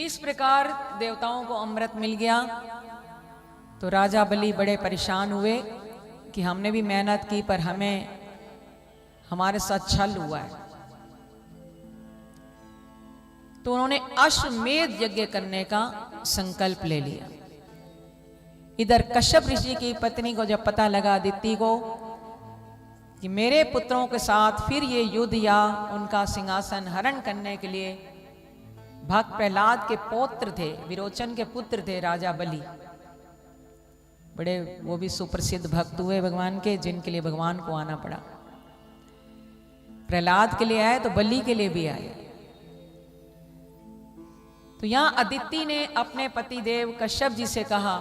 इस प्रकार देवताओं को अमृत मिल गया तो राजा बलि बड़े परेशान हुए कि हमने भी मेहनत की पर हमें हमारे साथ छल हुआ है। तो उन्होंने अश्वमेध यज्ञ करने का संकल्प ले लिया। इधर कश्यप ऋषि की पत्नी को जब पता लगा अदिति को कि मेरे पुत्रों के साथ फिर ये युद्ध या उनका सिंहासन हरण करने के लिए भक्त प्रहलाद के पौत्र थे, विरोचन के पुत्र थे राजा बलि, बड़े वो भी सुप्रसिद्ध भक्त हुए भगवान के, जिनके लिए भगवान को आना पड़ा। प्रहलाद के लिए आए तो बलि के लिए भी आए। तो यहां अदिति ने अपने पति देव कश्यप जी से कहा,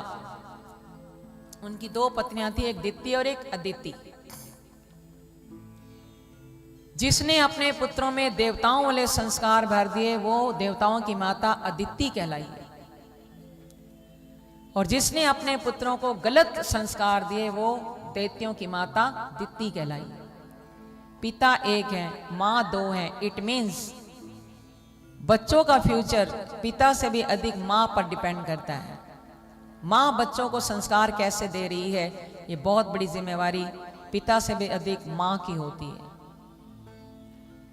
उनकी दो पत्नियां थी, एक दिति और एक अदिति। जिसने अपने पुत्रों में देवताओं वाले संस्कार भर दिए वो देवताओं की माता अदिति कहलाई है, और जिसने अपने पुत्रों को गलत संस्कार दिए वो दैत्यों की माता दिति कहलाई है। पिता एक है, मां दो है। इट मीन्स बच्चों का फ्यूचर पिता से भी अधिक मां पर डिपेंड करता है। मां बच्चों को संस्कार कैसे दे रही है, ये बहुत बड़ी जिम्मेवारी पिता से भी अधिक मां की होती है।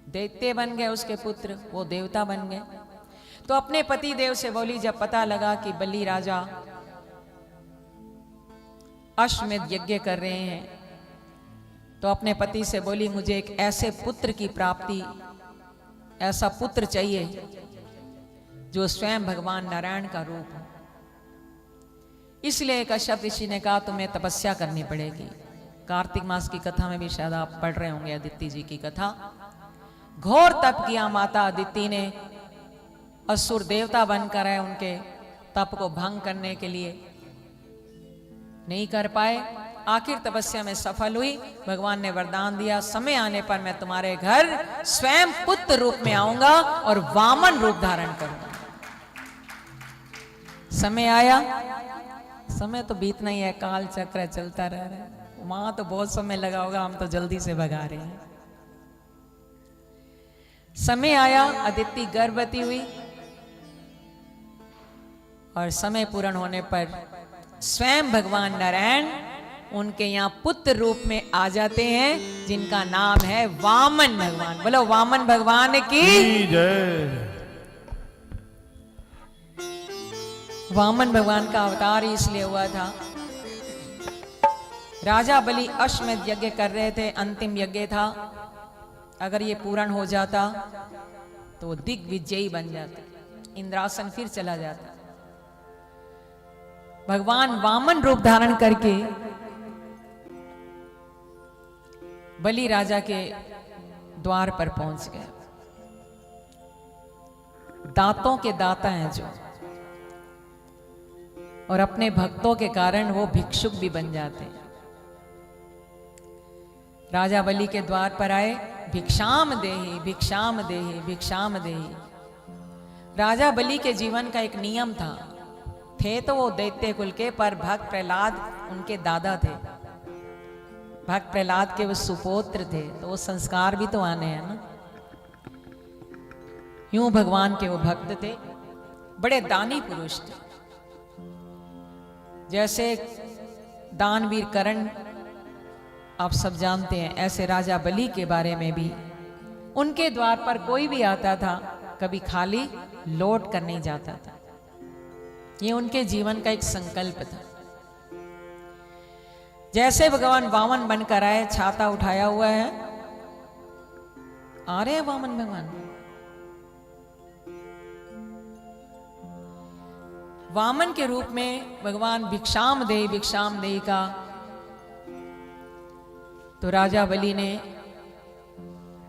दैत्य बन गए उसके पुत्र, वो देवता बन गए। तो अपने पति देव से बोली, जब पता लगा कि बलि राजा अश्वमेध यज्ञ कर रहे हैं, तो अपने पति से बोली, मुझे एक ऐसे पुत्र की प्राप्ति, ऐसा पुत्र चाहिए जो स्वयं भगवान नारायण का रूप हो। इसलिए कश्यप ऋषि ने कहा तुम्हें तपस्या करनी पड़ेगी। कार्तिक मास की कथा में भी शायद आप पढ़ रहे होंगे अदिति जी की कथा। घोर तप किया माता अदिति ने, असुर देवता बनकर आए, उनके तप को भंग करने के लिए नहीं कर पाए। आखिर तपस्या में सफल हुई। भगवान ने वरदान दिया, समय आने पर मैं तुम्हारे घर स्वयं पुत्र रूप में आऊंगा और वामन रूप धारण करूंगा। समय आया, समय तो बीतना ही है, काल चक्र चलता रह रहा है। वहां तो बहुत समय लगा होगा, हम तो जल्दी से भगा रहे हैं। समय आया, अदिति गर्भवती हुई और समय पूर्ण होने पर स्वयं भगवान नारायण उनके यहाँ पुत्र रूप में आ जाते हैं, जिनका नाम है वामन भगवान। बोलो वामन भगवान की जय। वामन भगवान का अवतार इसलिए हुआ था, राजा बलि अश्वमेध यज्ञ कर रहे थे, अंतिम यज्ञ था। अगर ये पूर्ण हो जाता तो दिग्विजयी बन जाते, इंद्रासन फिर चला जाता। भगवान वामन रूप धारण करके बलि राजा के द्वार पर पहुंच गए। दांतों के दाता हैं जो, और अपने भक्तों के कारण वो भिक्षुक भी बन जाते हैं। राजा बलि के द्वार पर आए, भिक्षाम देहि भिक्षाम देहि भिक्षाम देहि। राजा बलि के जीवन का एक नियम था, थे तो वो दैत्य कुल के, पर भक्त प्रहलाद उनके दादा थे। भक्त प्रहलाद के वो सुपुत्र थे, तो वो संस्कार भी तो आने हैं ना। यूं भगवान के वो भक्त थे, बड़े दानी पुरुष थे। जैसे दानवीर कर्ण आप सब जानते हैं, ऐसे राजा बलि के बारे में भी उनके द्वार पर कोई भी आता था, कभी खाली लौट कर नहीं जाता था। ये उनके जीवन का एक संकल्प था। जैसे भगवान वामन बनकर आए, छाता उठाया हुआ है, आ रहे हैं वामन भगवान। वामन के रूप में भगवान भिक्षाम देही का, तो राजा बलि ने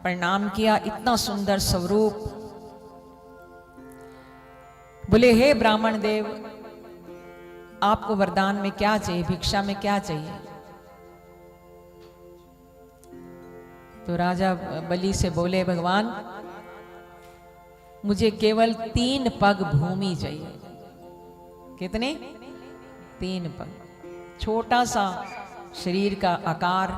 प्रणाम किया। इतना सुंदर स्वरूप। बोले, हे ब्राह्मण देव, आपको वरदान में क्या चाहिए, भिक्षा में क्या चाहिए? तो राजा बलि से बोले, भगवान मुझे केवल 3 पग भूमि चाहिए। कितने? 3 पग। छोटा सा शरीर का आकार,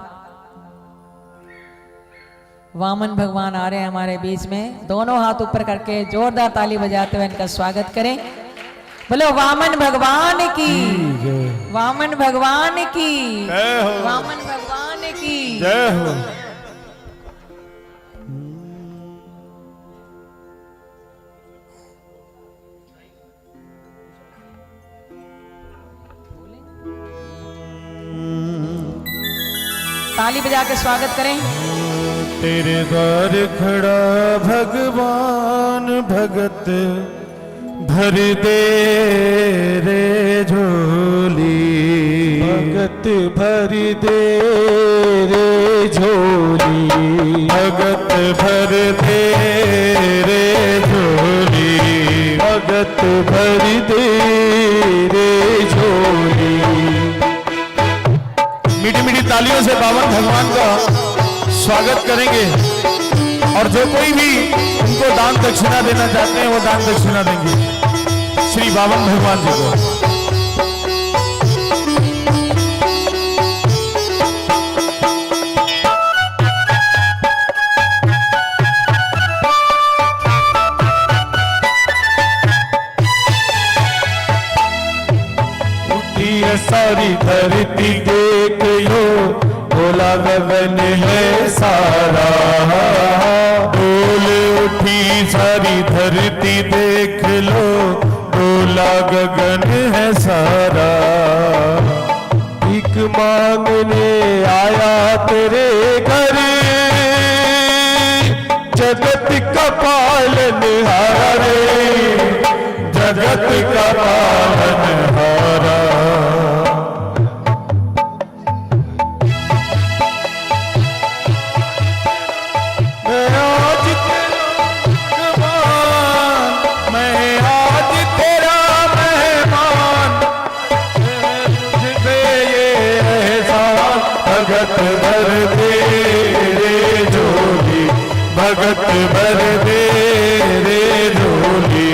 वामन भगवान आ रहे हैं हमारे बीच में। दोनों हाथ ऊपर करके जोरदार ताली बजाते हुए इनका स्वागत करें। बोलो वामन भगवान की, वामन भगवान की, वामन भगवान की जय हो। ताली बजा के स्वागत करें। तेरे द्वार खड़ा भगवान भगत भर दे रे झोली, भगत भर दे रे झोली, भगत भर दे रे झोली, भगत भर दे रे झोली। मीठी मीठी तालियों से बावन भगवान का स्वागत करेंगे और जो कोई भी उनको दान दक्षिणा देना चाहते हैं वो दान दक्षिणा देंगे श्री बावन भगवान जी को। सारी धरती देख लो, बोला गगन है सारा, डोल उठी सारी धरती देख लो, बोला गगन है सारा। भीख मांगने आया तेरे घर, जगत का पालनहारा रे, जगत का पालनहारा। भगत भर दे रे झोली, भगत भर दे रे झोली,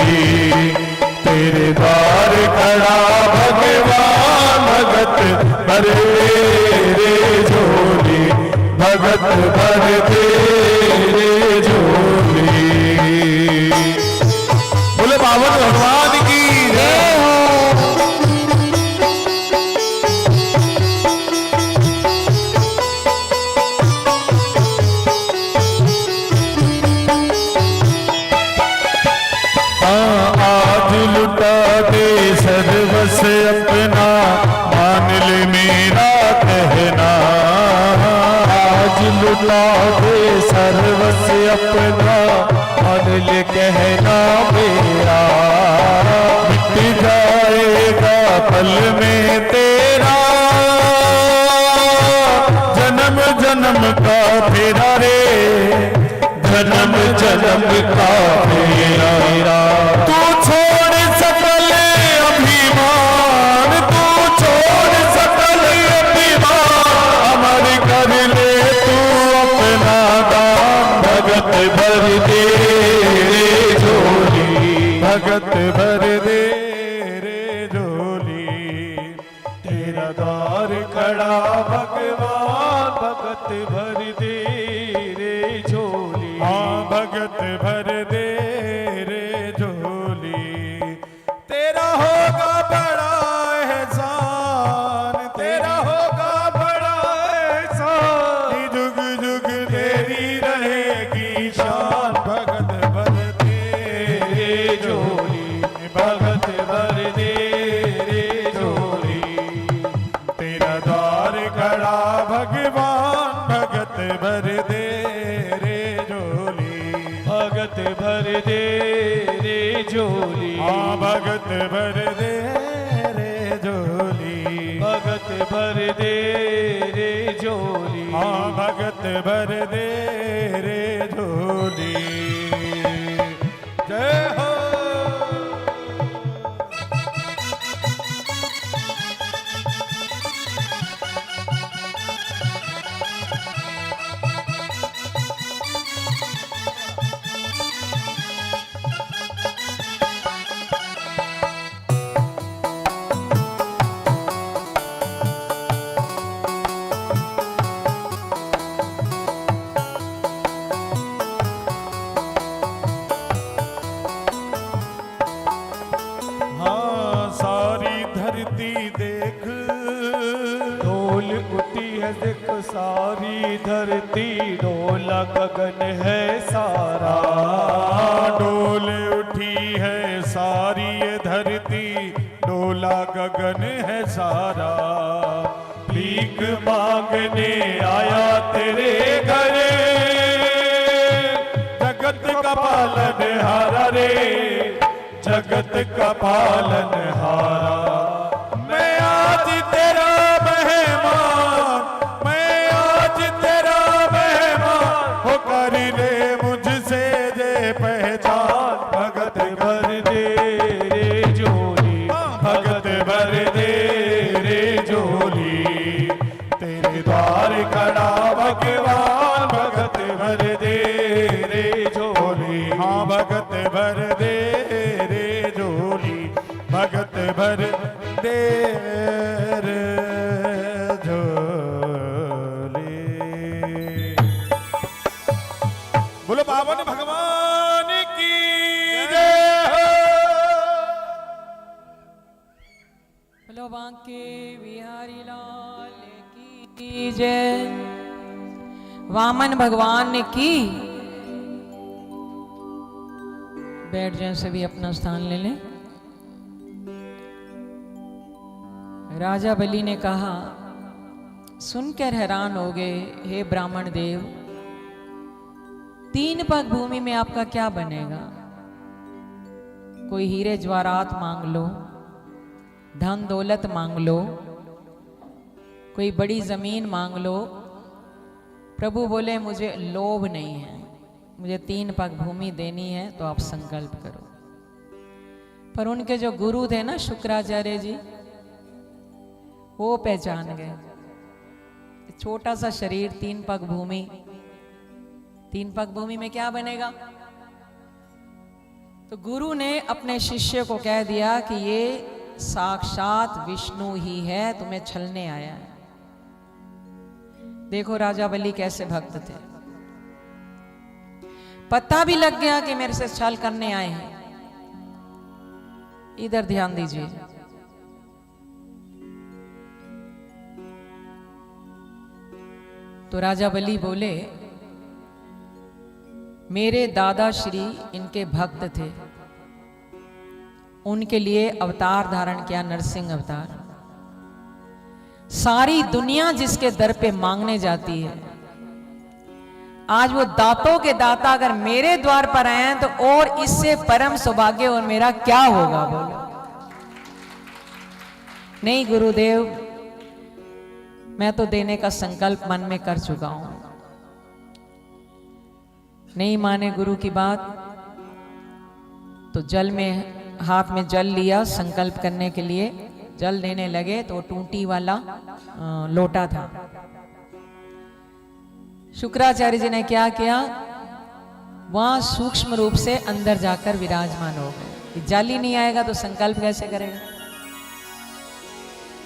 तेरे द्वार खड़ा भगवान भगत भर दे रे झोली, भगत भर दे रे झोली। बोले बावन भगवान की जय हो। सर्वस अपना मान ले मेरा कहना, आज लुटा दे सर्वस अपना मान ले कहना मेरा। मिट जाएगा पल में तेरा जन्म जन्म का फेरा रे, जन्म जन्म का फेरा। तू छोड़ सकल अभिमान, तू छोड़ सकल अभिमान, अमर कर ले तू अपना दान। भगत भर दे रे झोली, भगत भर दे रे झोली, तेरा द्वार खड़ा भगवान भगत भर दे रे झोली। हाँ भगत भर दे रे झोली, तेरा होगा बड़ा एहसान, तेरा होगा बड़ा एहसान, जुग जुग तेरी रहेगी शान। भगत भर दे रे झोली, भगत भर दे रे झोली, तेरा द्वार खड़ा भगवान भगत भर दे रे झोली, भगत भर दे रे झोली। हाँ भगत भर दे रे झोली, भगत भर दे रे झोली। हाँ भगत भर दे रे झोली। जय हो। सारी धरती डोला गगन है सारा। डोल उठी है सारी ये धरती, डोला गगन है सारा। भीख मांगने आया तेरे घर, जगत का पालन हारा रे, जगत का पालन हारा। मैं आज तेरा मेहमान, मैं आज तेरा मेहमान, हो कर ले मुझसे दे पहचान। भगत भर दे रे झोली, भगत भर दे रे झोली। तेरे द्वार खड़ा भगवान, भगत भर दे रे झोली। हाँ भगत भर दे रे झोली, भगत भर दे रे झोली। बोलो बावन भगवान की जय हो। बोलो बांके बिहारी लाल की जय। वामन भगवान ने की। बैठ जाए, सभी अपना स्थान ले लें। राजा बलि ने कहा, सुनकर हैरान हो गए, हे ब्राह्मण देव, 3 पग भूमि में आपका क्या बनेगा? कोई हीरे जवाहरात मांग लो, धन दौलत मांग लो, कोई बड़ी जमीन मांग लो। प्रभु बोले, मुझे लोभ नहीं है, मुझे 3 पग भूमि देनी है, तो आप संकल्प करो। पर उनके जो गुरु थे ना शुक्राचार्य जी, वो पहचान गए, छोटा सा शरीर, 3 पग भूमि, 3 पग भूमि में क्या बनेगा? तो गुरु ने अपने शिष्य को कह दिया कि ये साक्षात विष्णु ही है, तुम्हें छलने आया है। देखो राजा बलि कैसे भक्त थे। पता भी लग गया कि मेरे से छल करने आए हैं। इधर ध्यान दीजिए। तो राजा बलि बोले, मेरे दादा श्री इनके भक्त थे, उनके लिए अवतार धारण किया, नरसिंह अवतार। सारी दुनिया जिसके दर पे मांगने जाती है, आज वो दातों के दाता अगर मेरे द्वार पर आए हैं, तो और इससे परम सौभाग्य और मेरा क्या होगा? बोलो। नहीं गुरुदेव, मैं तो देने का संकल्प मन में कर चुका हूं। नहीं माने गुरु की बात, तो जल में, हाथ में जल लिया संकल्प करने के लिए, जल देने लगे तो टूटी वाला लोटा था। शुक्राचार्य जी ने क्या किया, वहां सूक्ष्म रूप से अंदर जाकर विराजमान हो गए। जल ही नहीं आएगा तो संकल्प कैसे करेगा?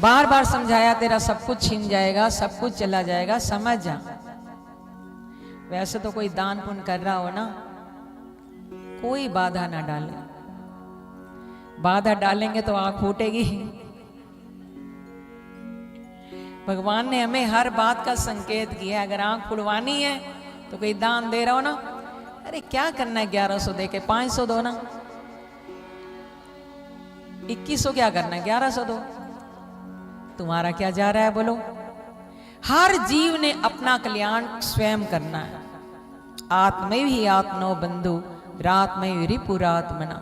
बार बार समझाया, तेरा सब कुछ छीन जाएगा, सब कुछ चला जाएगा, समझ जा। वैसे तो कोई दान पुण्य कर रहा हो ना, कोई बाधा ना डाले। बाधा डालेंगे तो आंख फूटेगी। भगवान ने हमें हर बात का संकेत किया। अगर आंख फुड़वानी है तो कोई दान दे रहा हो ना, अरे क्या करना है, 1100 दे के 500 दो ना, 2100 क्या करना है, 1100 दो। तुम्हारा क्या जा रहा है? बोलो। हर जीव ने अपना कल्याण स्वयं करना है। आत्मैव ही आत्मनो बंधु, रात्मैव रिपुरात्मना।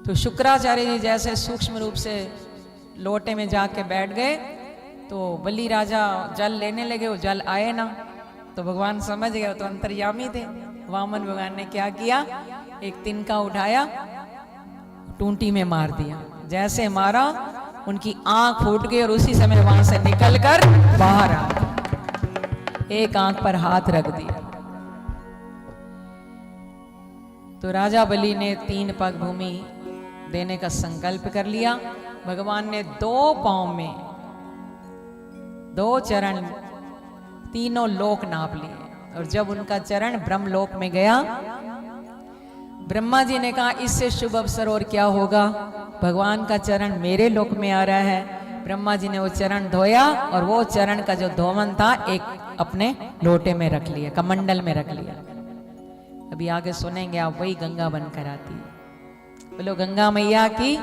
तो शुक्राचार्य जी जैसे सूक्ष्म रूप से लोटे में जाके बैठ गए, तो बलि राजा जल लेने लगे, वो जल आए ना, तो भगवान समझ गए, तो अंतर्यामी थे। वामन भगवान ने क्या किया, एक तिनका उठाया, टूंटी में मार दिया। जैसे मारा, उनकी आंख फूट गई और उसी समय वहां से निकलकर बाहर आ गए। एक आंख पर हाथ रख दिया। तो राजा बलि ने 3 पग भूमि देने का संकल्प कर लिया। भगवान ने 2 पांव में 2 चरण, तीनों लोक नाप लिए। और जब उनका चरण ब्रह्मलोक में गया, ब्रह्मा जी ने कहा, इससे शुभ अवसर और क्या होगा? भगवान का चरण मेरे लोक में आ रहा है, ब्रह्मा जी ने वो चरण धोया और वो चरण का जो धोवन था एक अपने लोटे में रख लिया, कमंडल में रख लिया। अभी आगे सुनेंगे आप, वही गंगा बनकर आती है। बोलो गंगा मैया की।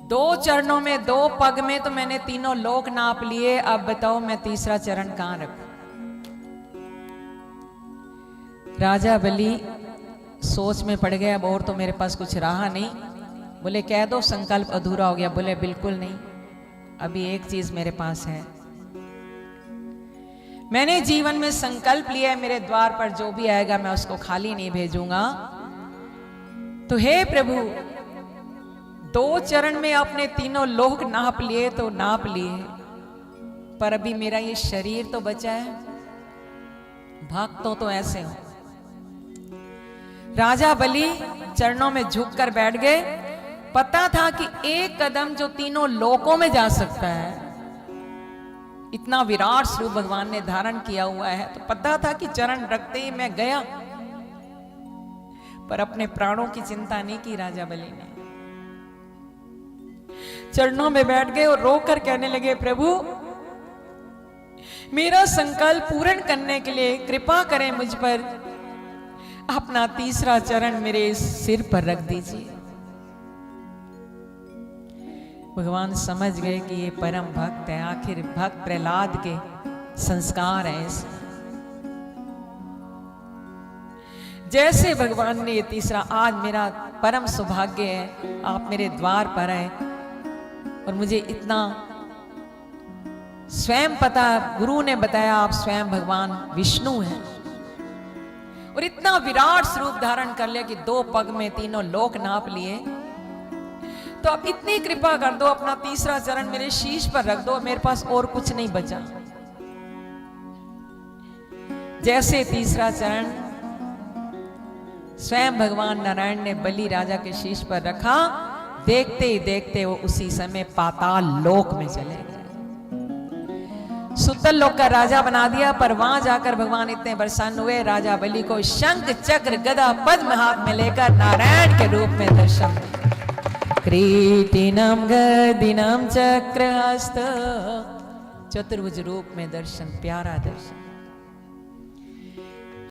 2 चरणों में 2 पग में तो मैंने तीनों लोक नाप लिए, अब बताओ मैं तीसरा चरण कहां रखूं। राजा बलि सोच में पड़ गया, अब और तो मेरे पास कुछ रहा नहीं। बोले कह दो संकल्प अधूरा हो गया। बोले बिल्कुल नहीं, अभी एक चीज मेरे पास है। मैंने जीवन में संकल्प लिया है, मेरे द्वार पर जो भी आएगा मैं उसको खाली नहीं भेजूंगा। तो हे प्रभु, 2 चरण में आपने तीनों लोक नाप लिए तो नाप लिए, पर अभी मेरा ये शरीर तो बचा है। भक्तों तो ऐसे हो। राजा बलि चरणों में झुककर बैठ गए। पता था कि एक कदम जो तीनों लोकों में जा सकता है, इतना विराट स्वरूप भगवान ने धारण किया हुआ है, तो पता था कि चरण रखते ही मैं गया। पर अपने प्राणों की चिंता नहीं की राजा बलि ने। चरणों में बैठ गए और रोकर कहने लगे, प्रभु मेरा संकल्प पूर्ण करने के लिए कृपा करें मुझ पर। अपना तीसरा चरण मेरे सिर पर रख दीजिए। भगवान समझ गए कि ये परम भक्त है। आखिर भक्त प्रहलाद के संस्कार है ऐसे। जैसे भगवान ने ये तीसरा, आज मेरा परम सौभाग्य है आप मेरे द्वार पर आए और मुझे इतना स्वयं पता, गुरु ने बताया आप स्वयं भगवान विष्णु हैं और इतना विराट स्वरूप धारण कर लिया कि 2 पग में तीनों लोक नाप लिए। तो अब इतनी कृपा कर दो, अपना तीसरा चरण मेरे शीश पर रख दो, मेरे पास और कुछ नहीं बचा। जैसे तीसरा चरण स्वयं भगवान नारायण ने बलि राजा के शीश पर रखा, देखते ही देखते वो उसी समय पाताल लोक में चले गए। सुतल लोक का राजा बना दिया। पर वहां जाकर भगवान इतने प्रसन्न हुए, राजा बलि को शंख चक्र गदा पद्म हाथ में लेकर नारायण के रूप में दर्शन दिए। क्रीटिनम गदिनम चक्रहस्त, चतुर्भुज रूप में दर्शन, प्यारा दर्शन।